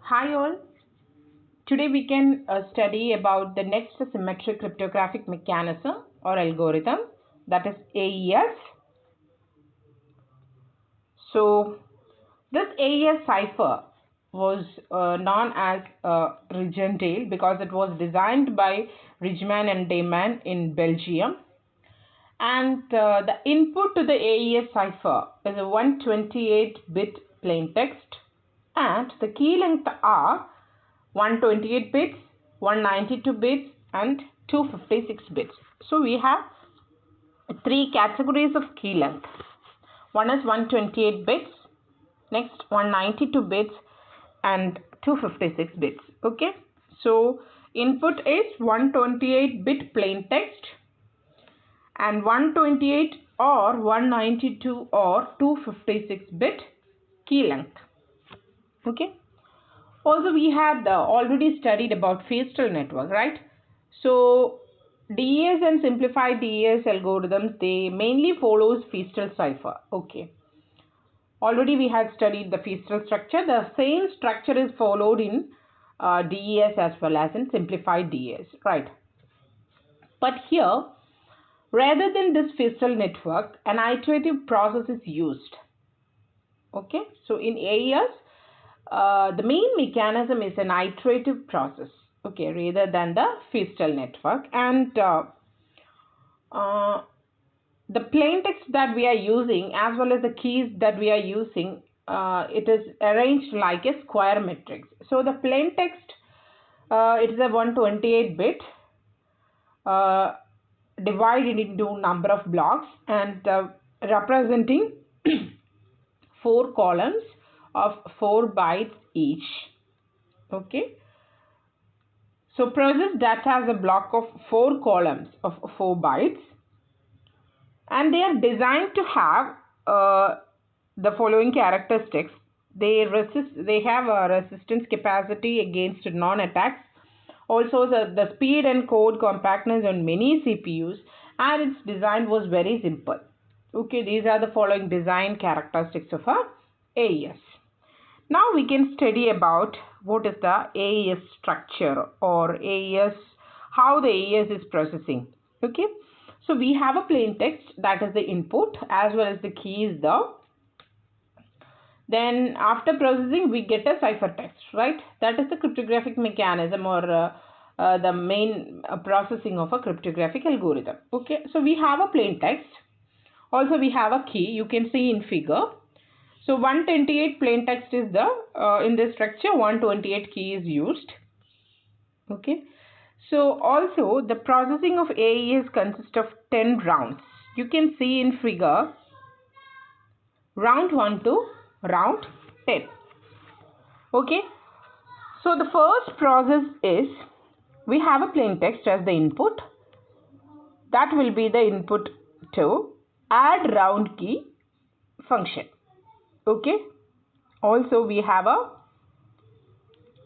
Hi all. Today we can study about the next symmetric cryptographic mechanism or algorithm, that is AES. So this AES cipher was known as Rijendale because it was designed by Rijman and Dayman in Belgium. And the input to the AES cipher is a 128-bit plain text, and the key length are 128 bits, 192 bits, and 256 bits. So we have three categories of key length. One is 128 bits, next 192 bits, and 256 bits. Okay, so input is 128 bit plain text and 128 or 192 or 256 bit key length. Okay. Also, we had already studied about Feistel network, right? So, DES and simplified DES algorithms, they mainly follows Feistel cipher. Okay. Already we had studied the Feistel structure. The same structure is followed in DES as well as in simplified DES, right? But here, rather than this Feistel network, an iterative process is used. Okay. So, in AES, the main mechanism is an iterative process, okay, rather than the Feistel network. And the plain text that we are using as well as the keys that we are using, it is arranged like a square matrix. So the plain text, it is a 128 bit divided into number of blocks and representing 4 columns of 4 bytes each. Okay. So process that has a block of 4 columns of 4 bytes, and they are designed to have the following characteristics. They have a resistance capacity against non-attacks. Also the speed and code compactness on many CPUs, and its design was very simple. Okay, these are the following design characteristics of a AES. Now we can study about what is the AES structure or AES, how the AES is processing. Okay, so we have a plain text, that is the input, as well as the key is the. Then after processing we get a ciphertext, right? That is the cryptographic mechanism or the main processing of a cryptographic algorithm. Okay, so we have a plain text. Also we have a key, you can see in figure. So 128 plain text is the, in this structure 128 key is used. Okay. So also the processing of AES consists of 10 rounds. You can see in figure round 1 to round 10. Okay. So the first process is, we have a plain text as the input. That will be the input to add round key function. Okay. Also we have a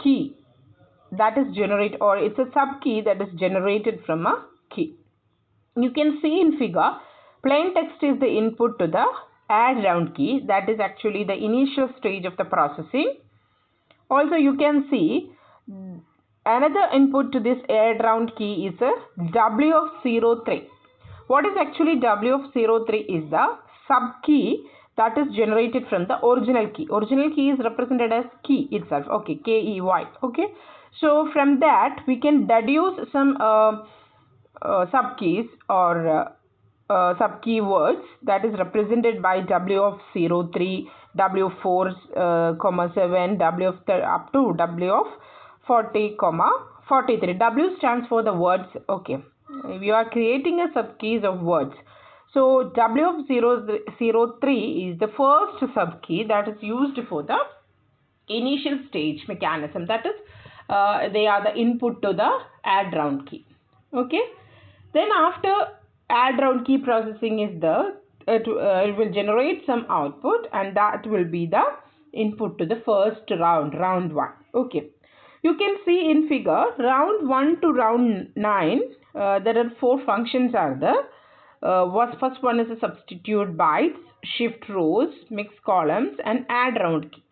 key that is generated, or it's a sub key that is generated from a key. You can see in figure, plain text is the input to the add round key, that is actually the initial stage of the processing. Also you can see another input to this add round key is a W of 03. What is actually W of 03 is the sub key that is generated from the original key. Original key is represented as key itself. Okay, KEY. Okay, so from that we can deduce some sub keys or sub keywords that is represented by W of 03, W4, 7, W of up to W of 40, 43. W stands for the words. Okay, we are creating a sub keys of words. So W of 03 is the first sub key that is used for the initial stage mechanism. That is, they are the input to the add round key. Okay. Then after add round key processing is the, it will generate some output, and that will be the input to the first round, round 1. Okay. You can see in figure round 1 to round 9, there are 4 functions are there. First one is a substitute bytes, shift rows, mix columns, and add round key.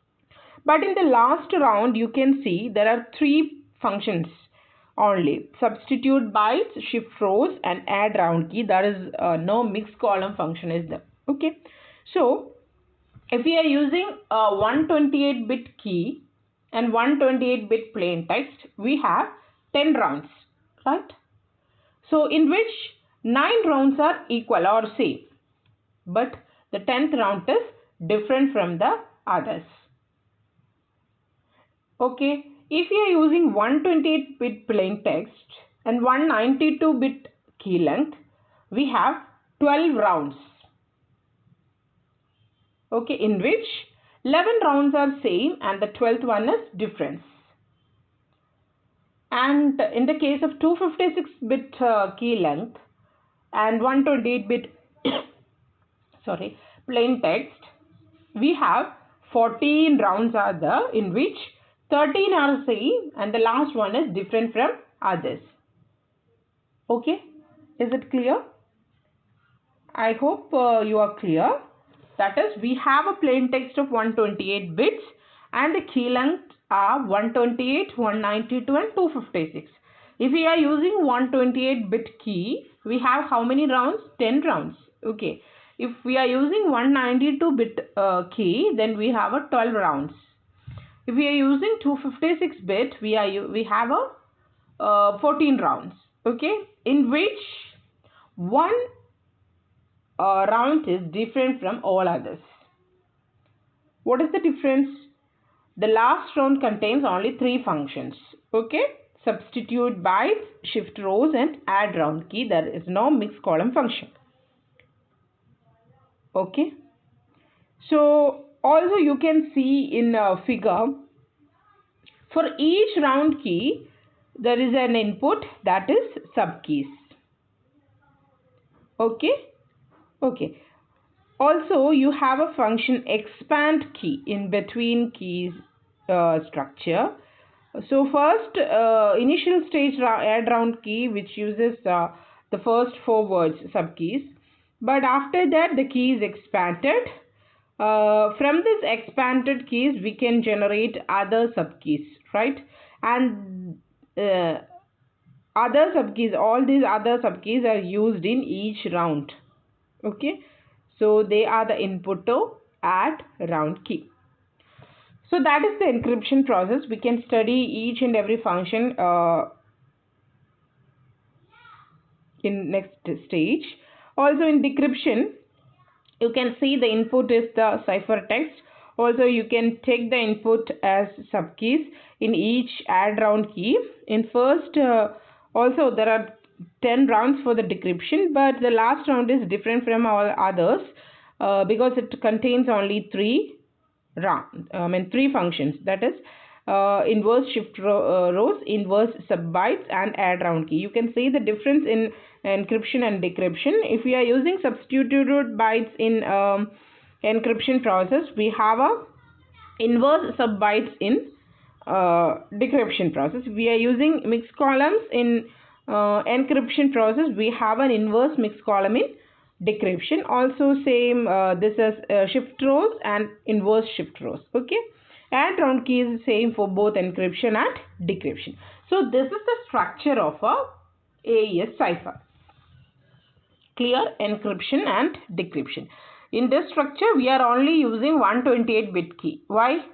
But in the last round, you can see there are three functions only: substitute bytes, shift rows, and add round key. There is no mixed column function is there. Okay, so if we are using a 128-bit key and 128-bit plain text, we have 10 rounds, right? So in which 9 rounds are equal or same, but the 10th round is different from the others. Okay, if you are using 128-bit plain text and 192-bit key length, we have 12 rounds. Okay, in which 11 rounds are same and the 12th one is difference. And in the case of 256-bit key length and 128-bit sorry, plain text, we have 14 rounds are there, in which 13 are same and the last one is different from others. Okay, is it clear? I hope you are clear. That is, we have a plain text of 128 bits and the key length are 128, 192 and 256. If we are using 128-bit key, we have how many rounds? 10 rounds. Okay. If we are using 192-bit key, then we have a 12 rounds. If we are using 256-bit, we have a 14 rounds. Okay, in which one round is different from all others. What is the difference? The last round contains only 3 functions. Okay, substitute bytes, shift rows and add round key. There is no mixed column function. Okay, so also you can see in a figure, for each round key there is an input, that is subkeys. Okay. Also, you have a function expand key in between keys structure. So first, initial stage add round key, which uses the first 4 words subkeys. But after that, the key is expanded. From this expanded keys, we can generate other subkeys, right? And other subkeys, all these other subkeys are used in each round. Okay, so they are the input to add round key. So that is the encryption process. We can study each and every function in next stage. Also in decryption, you can see the input is the ciphertext. Also you can take the input as subkeys in each add round key. In first also there are 10 rounds for the decryption, but the last round is different from all others because it contains only 3 functions, that is inverse shift rows, inverse subbytes and add round key. You can see the difference in encryption and decryption. If we are using substituted bytes in encryption process, we have a inverse subbytes in decryption process. We are using mixed columns in encryption process, we have an inverse mixed column in decryption. Also same, this is shift rows and inverse shift rows. Okay, and round key is same for both encryption and decryption. So this is the structure of a AES cipher. Clear? Encryption and decryption. In this structure, we are only using 128-bit key. Why?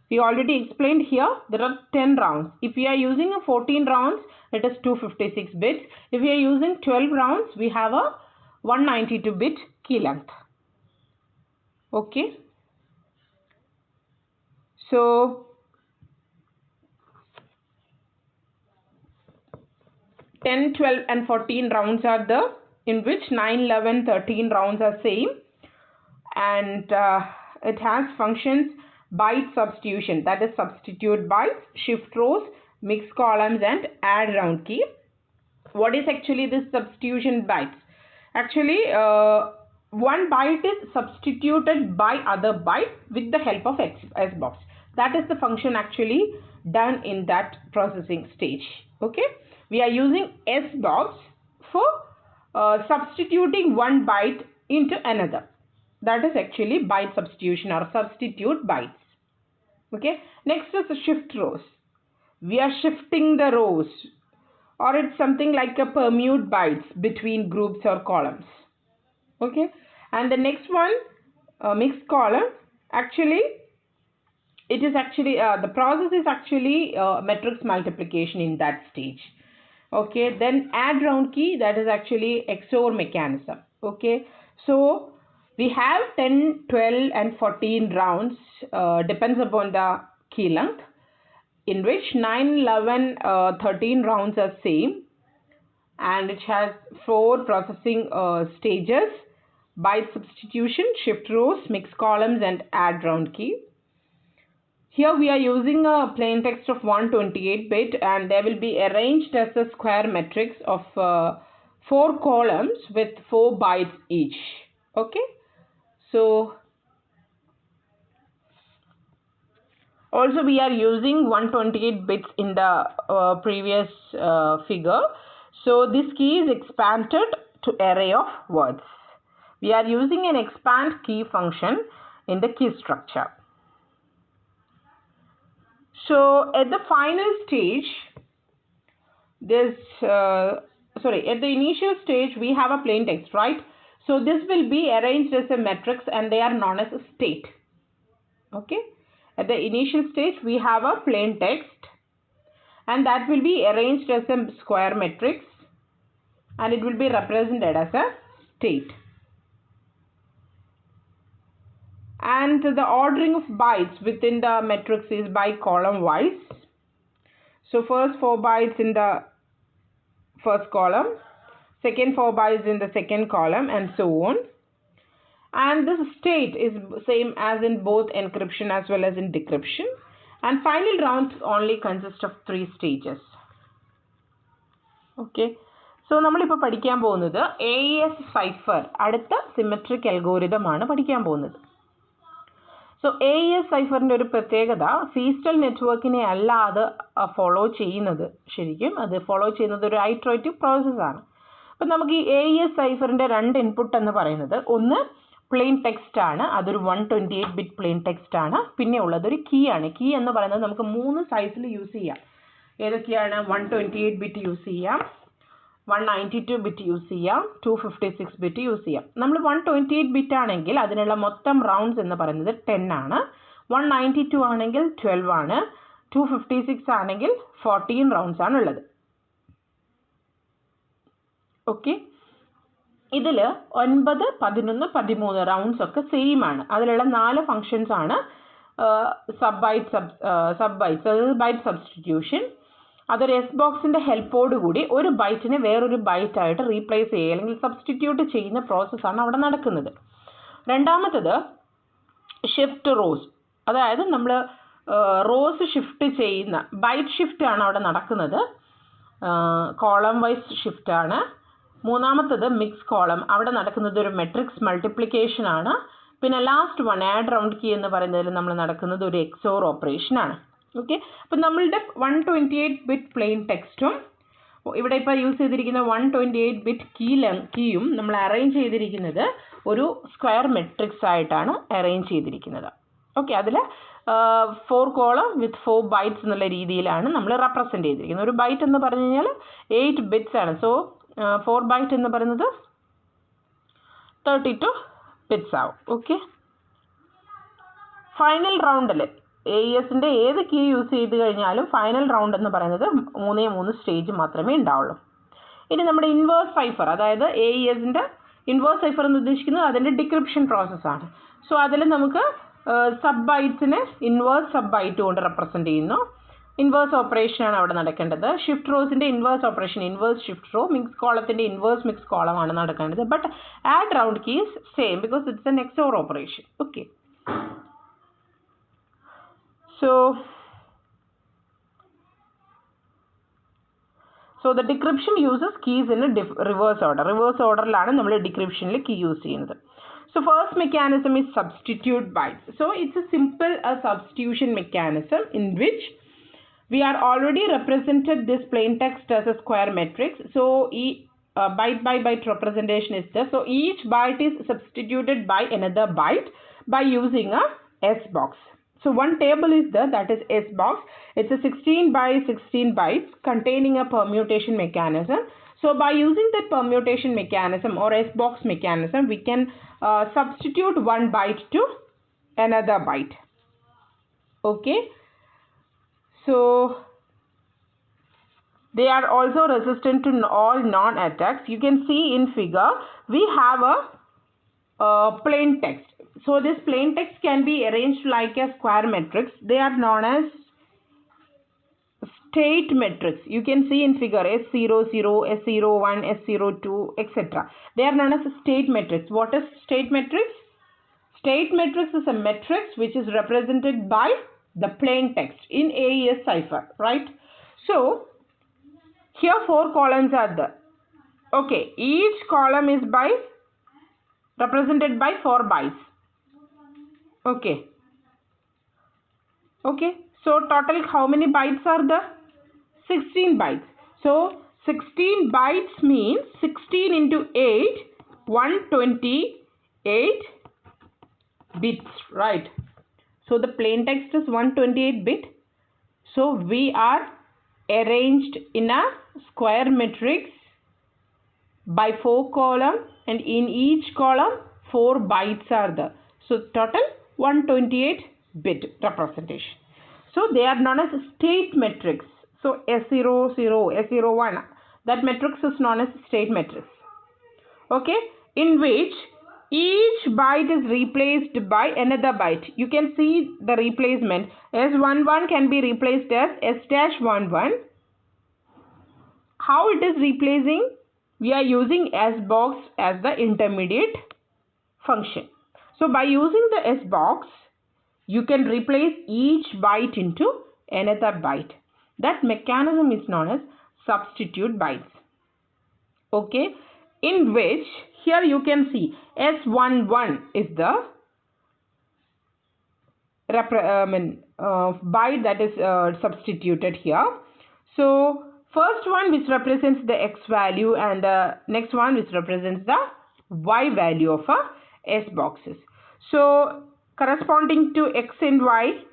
We already explained here, there are 10 rounds. If we are using a 14 rounds, it is 256 bits. If we are using 12 rounds, we have a 192-bit key length. Okay. So, 10, 12 and 14 rounds are there, in which 9, 11, 13 rounds are same. And it has functions byte substitution, that is substitute bytes, shift rows, mix columns and add round key. What is actually this substitution bytes? Actually, one byte is substituted by other byte with the help of SBox. That is the function actually done in that processing stage. Okay, we are using SBox for substituting one byte into another. That is actually byte substitution or substitute bytes. Okay, next is shift rows. We are shifting the rows, or it's something like a permute bytes between groups or columns. Okay, and the next one, mixed column, actually it is actually the process is actually matrix multiplication in that stage. Okay, then add round key, that is actually XOR mechanism. Okay, so we have 10, 12 and 14 rounds, depends upon the key length, in which 9, 11, 13 rounds are same, and it has 4 processing stages: byte substitution, shift rows, mix columns and add round key. Here we are using a plain text of 128-bit, and they will be arranged as a square matrix of 4 columns with 4 bytes each. Okay, so also we are using 128 bits in the previous figure. So this key is expanded to array of words. We are using an expand key function in the key structure. So at the final stage, at the initial stage we have a plain text, right? So this will be arranged as a matrix and they are known as a state. Okay, at the initial stage we have a plain text and that will be arranged as a square matrix and it will be represented as a state. And the ordering of bytes within the matrix is by column wise. So first 4 bytes in the first column, second 4 bytes in the second column, and so on. And this state is same as in both encryption as well as in decryption. And final rounds only consist of 3 stages. Okay. So നമ്മളിപ്പോൾ പഠിക്കാൻ പോകുന്നത് AES Cipher, അടുത്ത symmetric algorithm ആണ് പഠിക്കാൻ പോകുന്നത്. So AES Cipherന്റെ ഒരു പ്രത്യേകത Feistel നെറ്റ്വർക്കിനെ അല്ല അത് ഫോളോ ചെയ്യുന്നത്. ശരിക്കും അത് ഫോളോ ചെയ്യുന്നത് ഒരു ഇറ്ററേറ്റീവ് പ്രോസസ്സാണ്. അപ്പം നമുക്ക് ഈ AES Cipherന്റെ 2 ഇൻപുട്ട് എന്ന് പറയുന്നത്, ഒന്ന് പ്ലെയിൻ ടെക്സ്റ്റ് ആണ്, അതൊരു 128-ബിറ്റ് പ്ലെയിൻ ടെക്സ്റ്റ് ആണ്. പിന്നെ ഉള്ളത് ഒരു കീ ആണ്. കീ എന്ന് പറയുന്നത് നമുക്ക് 3 സൈസിൽ യൂസ് ചെയ്യാം. ഏതൊക്കെയാണ്? 128-ബിറ്റ് യൂസ് ചെയ്യാം, 192-ബിറ്റ് യൂസ് ചെയ്യാം, 256-ബിറ്റ് യൂസ് ചെയ്യാം. നമ്മൾ 128-ബിറ്റ് ആണെങ്കിൽ അതിനുള്ള മൊത്തം റൗണ്ട്സ് എന്ന് പറയുന്നത് 10 ആണ്. 192 ആണെങ്കിൽ 12 ആണ്. 256 ആണെങ്കിൽ 14 റൗണ്ട്സ് ആണ് ഉള്ളത്. ഓക്കെ, ഇതിൽ 9, 11, 13 റൗണ്ട്സ് ഒക്കെ സെയിം ആണ്. അതിലുള്ള 4 ഫങ്ഷൻസ് ആണ് സബ് ബൈറ്റ്സ്, അതായത് ബൈറ്റ് സബ്സ്റ്റിറ്റ്യൂഷൻ. അതൊരു എസ് ബോക്സിൻ്റെ ഹെൽപ്പോട് കൂടി ഒരു ബൈറ്റിനെ വേറൊരു ബൈറ്റായിട്ട് റീപ്ലേസ് ചെയ്യുക അല്ലെങ്കിൽ സബ്സ്റ്റിറ്റ്യൂട്ട് ചെയ്യുന്ന പ്രോസസ്സാണ് അവിടെ നടക്കുന്നത്. രണ്ടാമത്തത് ഷിഫ്റ്റ് റോസ്, അതായത് നമ്മൾ റോസ് ഷിഫ്റ്റ് ചെയ്യുന്ന ബൈറ്റ് ഷിഫ്റ്റ് ആണ് അവിടെ നടക്കുന്നത്. കോളം വൈസ് ഷിഫ്റ്റ് ആണ്. മൂന്നാമത്തത് മിക്സ് കോളം, അവിടെ നടക്കുന്നത് ഒരു മെട്രിക്സ് മൾട്ടിപ്ലിക്കേഷൻ ആണ്. പിന്നെ last one add round key എന്ന് പറയുന്നതിൽ നമ്മൾ നടക്കുന്നത് ഒരു എക്സോർ ഓപ്പറേഷൻ ആണ്. ഓക്കെ, അപ്പം നമ്മളുടെ 128-ബിറ്റ് പ്ലെയിൻ ടെക്സ്റ്റും ഇവിടെ ഇപ്പോൾ യൂസ് ചെയ്തിരിക്കുന്ന 128-ബിറ്റ് കീയും നമ്മൾ അറേഞ്ച് ചെയ്തിരിക്കുന്നത് ഒരു സ്ക്വയർ മെട്രിക്സ് ആയിട്ടാണ് അറേഞ്ച് ചെയ്തിരിക്കുന്നത്. ഓക്കെ, അതിൽ 4 കോളം വിത്ത് 4 ബൈറ്റ്സ് എന്നുള്ള രീതിയിലാണ് നമ്മൾ റെപ്രസെൻറ്റ് ചെയ്തിരിക്കുന്നത്. ഒരു ബൈറ്റ് എന്ന് പറഞ്ഞു കഴിഞ്ഞാൽ 8 ബിറ്റ്സ് ആണ്. സോ 4 ബൈറ്റ് എന്ന് പറയുന്നത് 32 ബിറ്റ്സ് ആവും. ഓക്കെ, ഫൈനൽ റൗണ്ടിൽ AESന്റെ ഏത് കീ യൂസ് ചെയ്ത് കഴിഞ്ഞാലും ഫൈനൽ റൗണ്ട് എന്ന് പറയുന്നത് 3 സ്റ്റേജ് മാത്രമേ ഉണ്ടാവുള്ളൂ. ഇനി നമ്മുടെ ഇൻവേഴ്സ് സൈഫർ, അതായത് AESന്റെ ഇൻവേഴ്സ് സൈഫർ എന്ന് ഉദ്ദേശിക്കുന്നത് അതിൻ്റെ ഡിക്രിപ്ഷൻ പ്രോസസ്സാണ്. സോ അതിൽ നമുക്ക് സബ് ബൈറ്റ്സിനെ ഇൻവേഴ്സ് സബ് ബൈറ്റ് കൊണ്ട് റെപ്രസെൻറ്റ് ചെയ്യുന്നു. ഇൻവേഴ്സ് ഓപ്പറേഷനാണ് അവിടെ നടക്കേണ്ടത്. ഷിഫ്റ്റ് റോസിൻ്റെ inverse operation inverse shift row, mix കോളത്തിൻ്റെ ഇൻവേഴ്സ് മിക്സ് കോളമാണ് നടക്കേണ്ടത്. But add round key is same because it's an XOR operation. Okay, So the decryption uses keys in a reverse order. Reverse orderലാണ് നമ്മൾ decryptionൽ key use ചെയ്യുന്നത്. So first mechanism is substitute bytes. So it's a simple substitution mechanism in which we are already represented this plain text as a square matrix. So byte by byte representation is there. So each byte is substituted by another byte by using a S box. So one table is there, that is S box. It's a 16 by 16 bytes containing a permutation mechanism. So by using that permutation mechanism or S box mechanism, we can substitute one byte to another byte. Okay. So they are also resistant to all non-attacks. You can see in figure, we have a plain text. So this plain text can be arranged like a square matrix. They are known as state matrix. You can see in figure S00, S01, S02, etc. They are known as a state matrix. What is state matrix? State matrix is a matrix which is represented by the plain text in AES Cipher, right? So here 4 columns are there. Okay, each column is represented by 4 bytes. Okay. So total how many bytes are there? 16 bytes. So 16 bytes means 16 into 8, 128 bits, right? So the plain text is 128 bit. So we are arranged in a square matrix by 4 columns, and in each column 4 bytes are there. So total 128 bit representation. So they are known as state matrix. So S00, S01, that matrix is known as state matrix. Okay, in which each byte is replaced by another byte. You can see the replacement. S11 can be replaced as S-11. How it is replacing? We are using S box as the intermediate function. So by using the S box, you can replace each byte into another byte. That mechanism is known as substitute bytes. Okay, in which here you can see S11 is the byte that is substituted here. So first one which represents the X value, and the next one which represents the Y value of a S boxes. So corresponding to X and Y,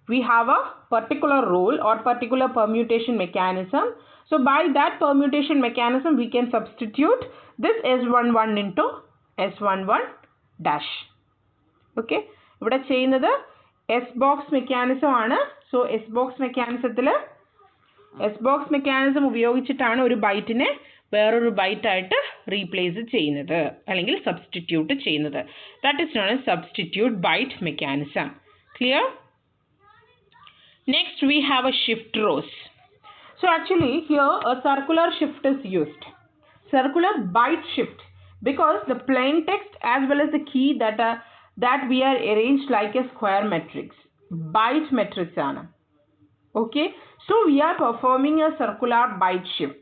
we have a particular rule or particular permutation mechanism. So by that permutation mechanism, we can substitute this S11 into S11 dash. Okay, ഇവിടെ ചെയ്യുന്നത് S box mechanism ആണ്. So S box mechanism ഉപയോഗിച്ചിട്ടാണ് ഒരു ബൈറ്റിനെ വേറൊരു byte ആയിട്ട് replace ചെയ്യുന്നത് അല്ലെങ്കിൽ substitute ചെയ്യുന്നത്. That is known as substitute byte mechanism. Clear? Next we have a shift rows. So actually here a circular shift is used. Circular byte shift, because the plain text as well as the key that we are arranged like a square matrix. Byte matrix aanu. Okay. So we are performing a circular byte shift.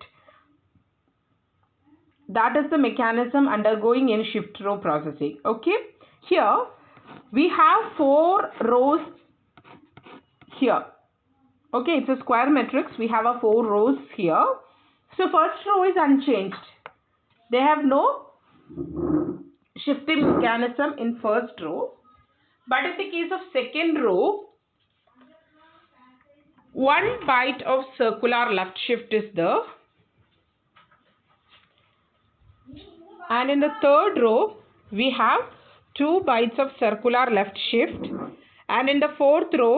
That is the mechanism undergoing in shift row processing. Okay. Here we have 4 rows here. Okay, it's a square matrix. We have a 4 rows here. So first row is unchanged. They have no shifting mechanism in first row. But in the case of second row, 1 byte of circular left shift is there. And in the third row, we have 2 bytes of circular left shift. And in the fourth row,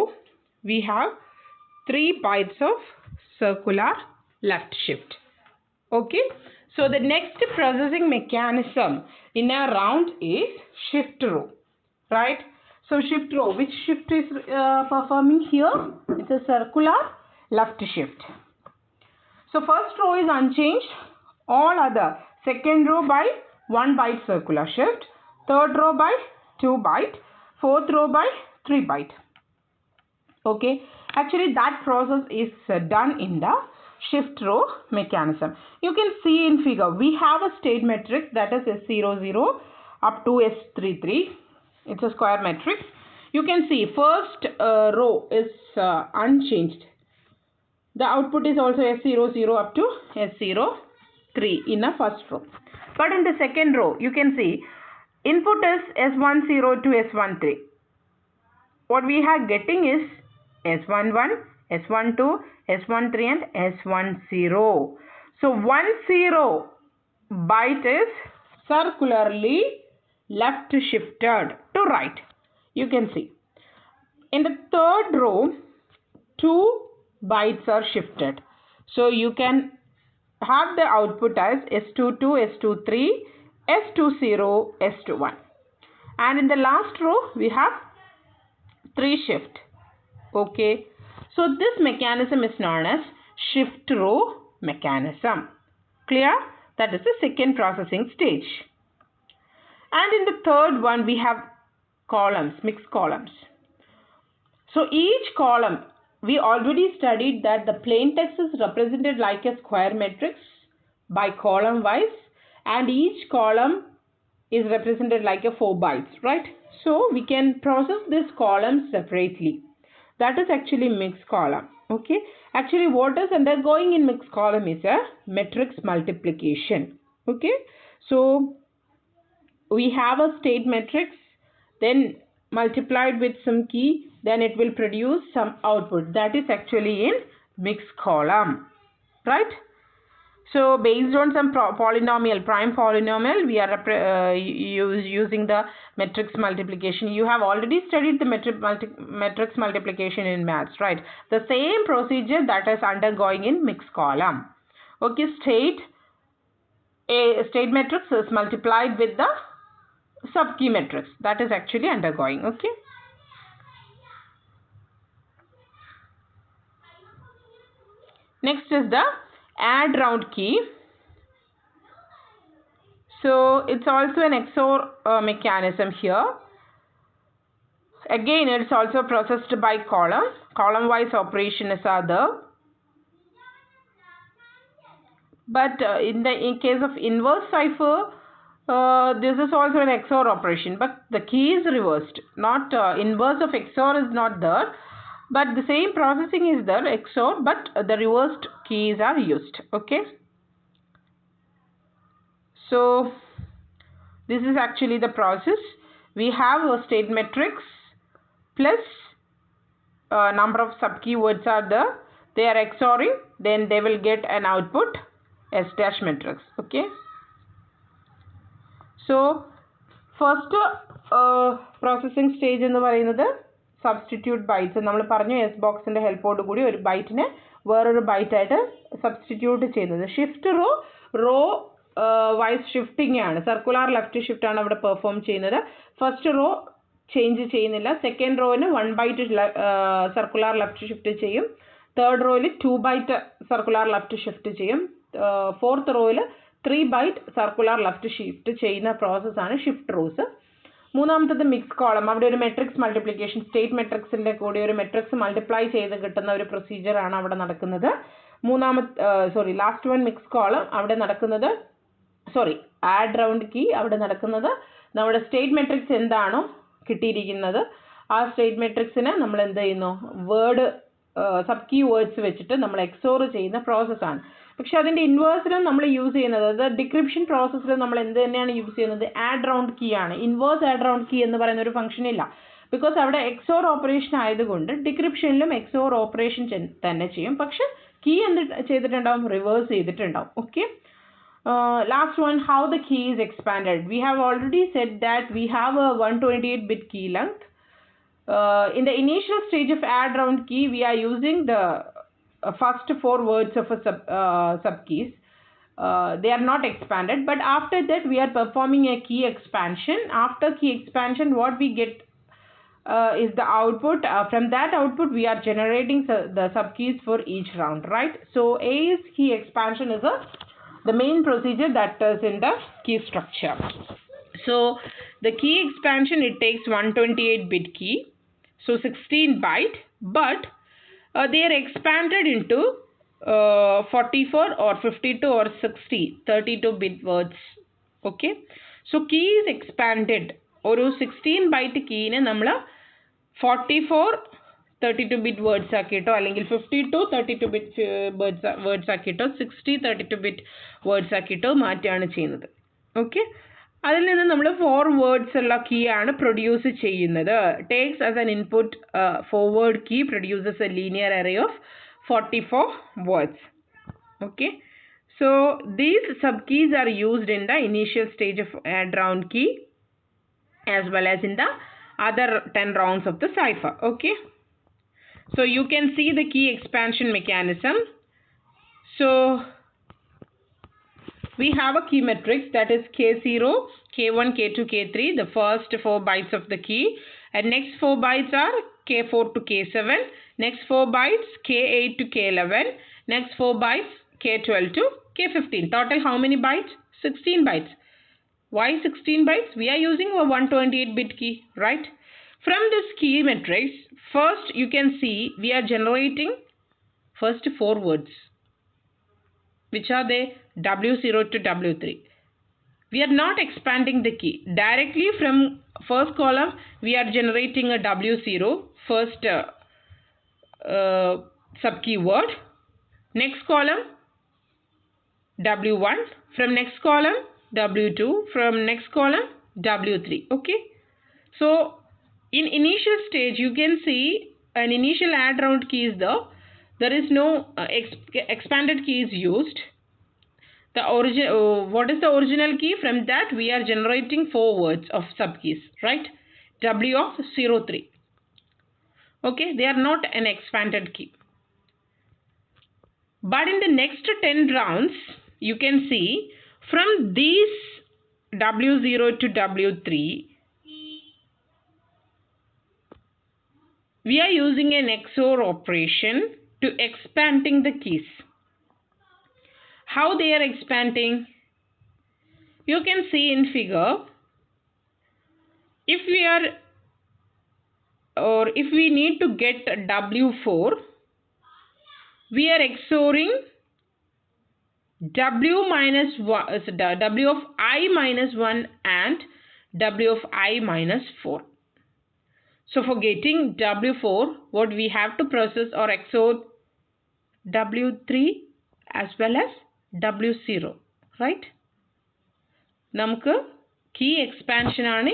we have 3 bytes of circular left shift. Okay. So the next processing mechanism in a round is shift row. Right. So shift row, which shift is performing here? It's a circular left shift. So first row is unchanged. All other. Second row by 1 byte circular shift. Third row by 2 byte. Fourth row by 3 byte. Okay. Actually that process is done in the shift row mechanism. You can see in figure we have a state matrix that is S00 up to S33. It's a square matrix. You can see first row is unchanged. The output is also S00 up to S03 in the first row. But in the second row you can see input is S10 to S13. what we are getting is S11, S12, S13 and S10. So 10 byte is circularly left shifted to right. You can see. In the third row, 2 bytes are shifted. So you can have the output as S22, S23, S20, S21. And in the last row, we have 3 shift. Okay. So this mechanism is known as shift row mechanism. Clear? That is the second processing stage. And in the third one, we have columns, mixed columns. So each column, we already studied that the plain text is represented like a square matrix by column wise, and each column is represented like a 4 bytes, right? So we can process this column separately. That is actually mixed column. Okay. Actually, what is undergoing in mixed column is a matrix multiplication. Okay. So we have a state matrix, then multiplied with some key, then it will produce some output. That is actually in mixed column, right? So based on some polynomial, prime polynomial, we are using the matrix multiplication. You have already studied the matrix multiplication in maths, right? The same procedure that is undergoing in mixed column. Okay, state matrix is multiplied with the subkey matrix. That is actually undergoing. Okay. Next is the add round key. So it's also an XOR mechanism here. Again, it's also processed by column. Column wise operation is other. But in case of inverse cipher, this is also an XOR operation, but the key is reversed. Not inverse of XOR is not there, but the same processing is there, XOR, but the reversed keys are used. Okay. So this is actually the process. We have a state matrix plus number of subkey words are there. They are XORing, then they will get an output S dash matrix. Okay. So first processing stage എന്ന് പറയുന്നത് substitute bytes. നമ്മൾ പറഞ്ഞു S boxന്റെ ഹെൽപ്പോട് കൂടി ഒരു ബൈറ്റിനെ വേറൊരു byte ആയിട്ട് substitute ചെയ്യുന്നത്. Shift row wise shifting ആണ്. സർക്കുലർ ലെഫ്റ്റ് ഷിഫ്റ്റ് ആണ് അവിടെ പെർഫോം ചെയ്യുന്നത്. ഫസ്റ്റ് റോ ചേഞ്ച് ചെയ്യുന്നില്ല. സെക്കൻഡ് റോയിന് 1 ബൈറ്റ് സർക്കുലർ ലെഫ്റ്റ് ഷിഫ്റ്റ് ചെയ്യും. തേർഡ് റോയിൽ 2 ബൈറ്റ് സർക്കുലർ ലെഫ്റ്റ് ഷിഫ്റ്റ് ചെയ്യും. ഫോർത്ത് റോയിൽ 3 ബൈറ്റ് സർക്കുലർ ലെഫ്റ്റ് ഷിഫ്റ്റ് ചെയ്യുന്ന പ്രോസസ്സാണ് ഷിഫ്റ്റ് റോസ്. മൂന്നാമത്തത് മിക്സ് കോളം. അവിടെ ഒരു മെട്രിക്സ് മൾട്ടിപ്ലിക്കേഷൻ, സ്റ്റേറ്റ് മെട്രിക്സിൻ്റെ കൂടി ഒരു മെട്രിക്സ് മൾട്ടിപ്ലൈ ചെയ്ത് കിട്ടുന്ന ഒരു പ്രൊസീജിയറാണ് അവിടെ നടക്കുന്നത്. ലാസ്റ്റ് വൺ മിക്സ് കോളം അവിടെ നടക്കുന്നത്, ആഡ് റൗണ്ട് കീ അവിടെ നടക്കുന്നത് നമ്മുടെ സ്റ്റേറ്റ് മെട്രിക്സ് എന്താണോ കിട്ടിയിരിക്കുന്നത് ആ സ്റ്റേറ്റ് മെട്രിക്സിനെ നമ്മൾ എന്ത് ചെയ്യുന്നു, വേർഡ് സബ് കീ വേർഡ്സ് വെച്ചിട്ട് നമ്മൾ എക്സോർ ചെയ്യുന്ന പ്രോസസ്സാണ്. പക്ഷെ അതിൻ്റെ ഇൻവേഴ്സിലും നമ്മൾ യൂസ് ചെയ്യുന്നത്, അത് ഡിക്രിപ്ഷൻ പ്രോസസ്സിൽ നമ്മൾ എന്ത് തന്നെയാണ് യൂസ് ചെയ്യുന്നത്, ആഡ് റൗണ്ട് കീ ആണ്. ഇൻവേഴ്സ് ആഡ് റൗണ്ട് കീ എന്ന് പറയുന്ന ഒരു ഫംഗ്ഷൻ ഇല്ല. ബിക്കോസ് അവിടെ എക്സോർ ഓപ്പറേഷൻ ആയതുകൊണ്ട് ഡിക്രിപ്ഷനിലും എക്സോർ ഓപ്പറേഷൻ തന്നെ ചെയ്യും. പക്ഷെ കീ എന്ത് ചെയ്തിട്ടുണ്ടാവും, റിവേഴ്സ് ചെയ്തിട്ടുണ്ടാവും. Okay. Last one, how the key is expanded. We have already said that we have a 128-bit key length. In the initial stage of add round key, we are using the first 4 words of a sub keys. They are not expanded, but after that we are performing a key expansion. After key expansion, what we get is the output. From that output, we are generating the sub keys for each round, right? So AES key expansion is the main procedure that is in the key structure. So the key expansion, it takes 128-bit key, so 16 byte, but they are expanded into 44 or 52 or 60 32-bit words. Okay, so key is expanded. ഒരു 16 byte കീനെ നമ്മൾ 44 32-bit words ആക്കിയിട്ടോ അല്ലെങ്കിൽ 52 32-bit words ആക്കിയിട്ടോ 60 32-bit words ആക്കിയിട്ടോ മാറ്റുകയാണ് ചെയ്യുന്നത്. Okay. അതിൽ നിന്ന് നമ്മൾ 4 words ഉള്ള key ആണ് പ്രൊഡ്യൂസ് ചെയ്യുന്നത്. Takes as an input four word key produces a linear array of 44 words. Okay, so these subkeys are used in the initial stage of add round key as well as in the other 10 rounds of the cipher. Okay, so you can see the key expansion mechanism. So we have a key matrix that is K0, K1, K2, K3, the first 4 bytes of the key, and next 4 bytes are K4 to K7, next 4 bytes K8 to K11, next 4 bytes K12 to K15. Total how many bytes? 16 bytes. Why 16 bytes? We are using a 128-bit key, right? From this key matrix, first you can see we are generating first 4 words. Which are they? W0 to W3. We are not expanding the key. Directly from first column, we are generating a W0, first subkey word. Next column, W1. From next column, W2. From next column, W3. Okay. So, in initial stage, you can see an initial add round key is there. There is no expanded key is used. The what is the original key? From that we are generating 4 words of subkeys, right? W of 03. Okay, they are not an expanded key. But in the next 10 rounds, you can see from these W0 to W3, we are using an XOR operation to expanding the keys. How they are expanding? You can see in figure. If we are or if we need to get W4, we are XORing W minus 1, W of I minus 1 and W of I minus 4. So for getting W4, what we have to process or XOR W3 as well as W0, right? നമുക്ക് key expansion ആണ്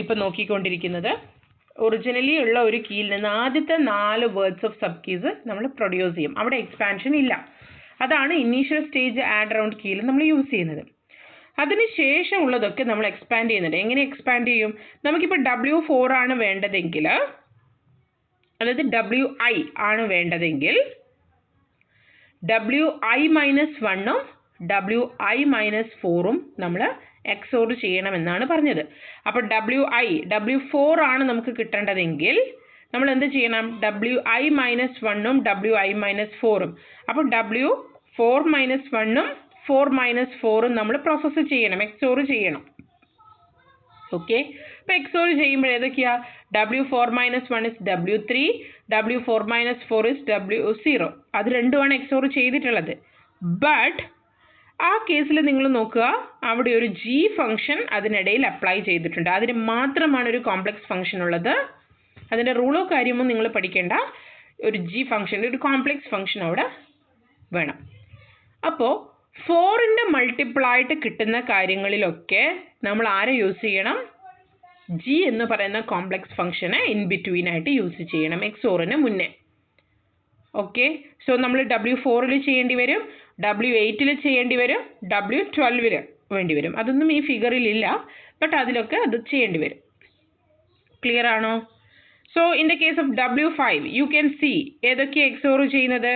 ഇപ്പോൾ നോക്കിക്കൊണ്ടിരിക്കുന്നത്. Originally ഉള്ള ഒരു കീയിൽ നിന്ന് ആദ്യത്തെ 4 words of sub keys നമ്മൾ produce ചെയ്യും. അവിടെ എക്സ്പാൻഷൻ ഇല്ല. അതാണ് ഇനീഷ്യൽ സ്റ്റേജ് ആഡ് റൗണ്ട് കീയിൽ നമ്മൾ യൂസ് ചെയ്യുന്നത്. അതിനുശേഷം ഉള്ളതൊക്കെ നമ്മൾ എക്സ്പാൻഡ് ചെയ്യുന്നുണ്ട്. എങ്ങനെ എക്സ്പാൻഡ് ചെയ്യും? നമുക്കിപ്പോൾ W4 ആണ് വേണ്ടതെങ്കിൽ, അതായത് WI ആണ് വേണ്ടതെങ്കിൽ WI minus 1ഉം WI minus 4ഉം നമ്മൾ XOR ചെയ്യണമെന്നാണ് പറഞ്ഞത്. അപ്പോൾ W4 ആണ് നമുക്ക് കിട്ടേണ്ടതെങ്കിൽ നമ്മൾ എന്ത് ചെയ്യണം? WI minus 1ഉം WI minus 4ഉം. അപ്പോൾ W4 minus 1ഉം 4 minus 4ഉം നമ്മൾ പ്രോസസ്സ് ചെയ്യണം, XOR ചെയ്യണം. ഓക്കെ, അപ്പോൾ XOR ചെയ്യുമ്പോൾ ഏതൊക്കെയാ? W4 minus 1 is W3, W4 minus 4 is W0. അത് രണ്ടുമാണ് XOR ചെയ്തിട്ടുള്ളത്. ബട്ട് ആ കേസിൽ നിങ്ങൾ നോക്കുക, അവിടെ ഒരു G ഫംഗ്ഷൻ അതിനിടയിൽ അപ്ലൈ ചെയ്തിട്ടുണ്ട്. അതിന് മാത്രമാണ് ഒരു കോംപ്ലക്സ് ഫംഗ്ഷൻ ഉള്ളത്. അതിൻ്റെ റൂളോ കാര്യമോ നിങ്ങൾ പഠിക്കേണ്ട. ഒരു G ഫംഗ്ഷൻ, ഒരു കോംപ്ലക്സ് ഫംഗ്ഷൻ അവിടെ വേണം. അപ്പോൾ 4ൻ്റെ മൾട്ടിപ്പിളായിട്ട് കിട്ടുന്ന കാര്യങ്ങളിലൊക്കെ നമ്മൾ ആരെ യൂസ് ചെയ്യണം? G എന്ന് പറയുന്ന കോംപ്ലക്സ് ഫംഗ്ഷനെ ഇൻ ബിറ്റ്വീൻ ആയിട്ട് യൂസ് ചെയ്യണം, XORന് മുന്നേ. ഓക്കെ, സോ നമ്മൾ W4ൽ ചെയ്യേണ്ടി വരും, W8ൽ ചെയ്യേണ്ടി വരും, W12ൽ വേണ്ടി വരും. അതൊന്നും ഈ ഫിഗറിൽ ഇല്ല, ബട്ട് അതിലൊക്കെ അത് ചെയ്യേണ്ടി വരും. ക്ലിയർ ആണോ? So in the case of W5 you can see ഏതൊക്കെ XOR ചെയ്യുന്നത്.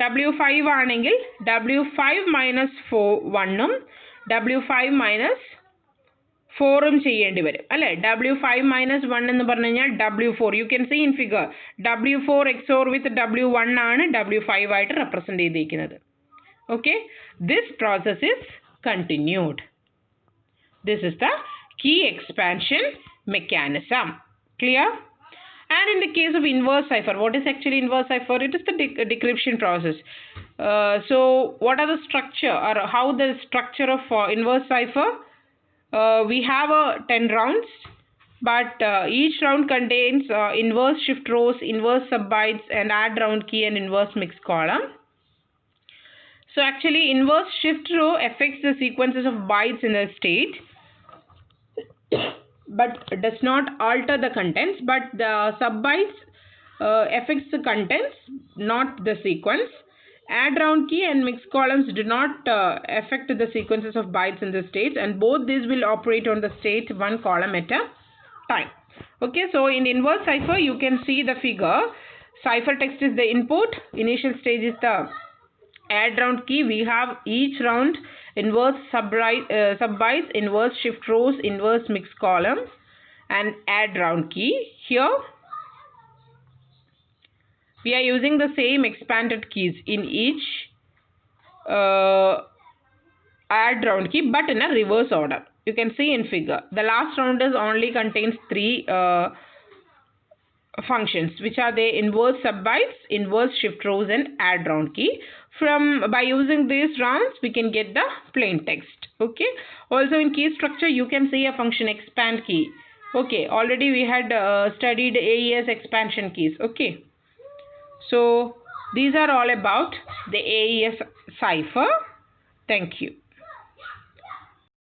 W5 ആണെങ്കിൽ W5 മൈനസ് 1ഉം W5 മൈനസ് 4ഉം ചെയ്യേണ്ടി വരും അല്ലേ. W5 മൈനസ് 1 എന്ന് പറഞ്ഞു കഴിഞ്ഞാൽ W4. You can see in figure W4 XOR with W1 ആണ് W5 ആയിട്ട് റെപ്രസെൻ്റ് ചെയ്തിരിക്കുന്നത്. Okay, this process is continued. This is the key expansion mechanism. Clear? And in the case of inverse cipher, what is actually inverse cipher? It is the decryption process. So what are the structure or how the structure of inverse cipher? We have 10 rounds, but each round contains inverse shift rows, inverse subbytes, and add round key and inverse mix column. So actually inverse shift row affects the sequences of bytes in the state. but does not alter the contents, but the subbytes affects the contents, not the sequence. Add round key and mix columns do not affect the sequences of bytes in the states, and both these will operate on the state one column at a time. Okay, so in inverse cipher you can see the figure. Ciphertext is the input, initial stage is the add round key. We have each round inverse subbytes, inverse shift rows, inverse mix columns, and add round key. Here we are using the same expanded keys in each add round key, but in a reverse order. You can see in figure. The last round is only contains 3 functions, which are the inverse subbytes, inverse shift rows, and add round key. By using these rounds we can get the plain text. Okay, also in key structure you can see a function expand key. Okay, already we had studied AES expansion keys. Okay, so these are all about the AES cipher. Thank you.